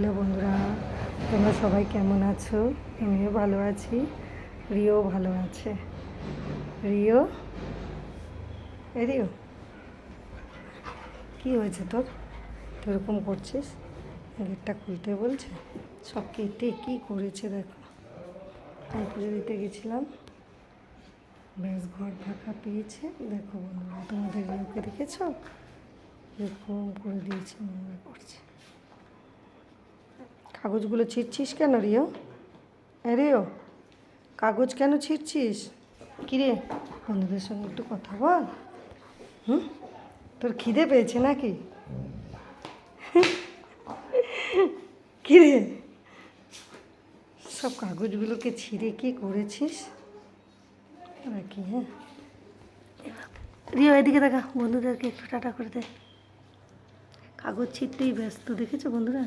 Hello বন্ধুরা, তোমরা সবাই কেমন আছো? আমিও ভালো আছি, রিও ভালো আছে। রিও, রিও কী হয়েছে তোর? তুই এরকম করছিস? গেটটা খুলতে বলছে, সব কেটে কী করেছে দেখো। আমি পুজো দিতে গেছিলাম, ব্যাস ঘর ফাঁকা পেয়েছে। দেখো বন্ধুরা, তোমাদের রিওকে দেখেছো? এরকম করে দিয়েছে, মনে করছে। কাগজগুলো ছিঁড়ছিস কেন রিও? রিও, কাগজ কেন ছিঁড়ছিস? কিরে, বন্ধুদের সঙ্গে একটু কথা বল। তোর খিদে পেয়েছে নাকি? কিরে, সব কাগজগুলোকে ছিঁড়ে কি করেছিস নাকি? হ্যাঁ রিও, এদিকে দেখা, বন্ধুদেরকে একটু টাটা করে দে। কাগজ ছিঁড়তেই ব্যস্ত, দেখেছো বন্ধুরা?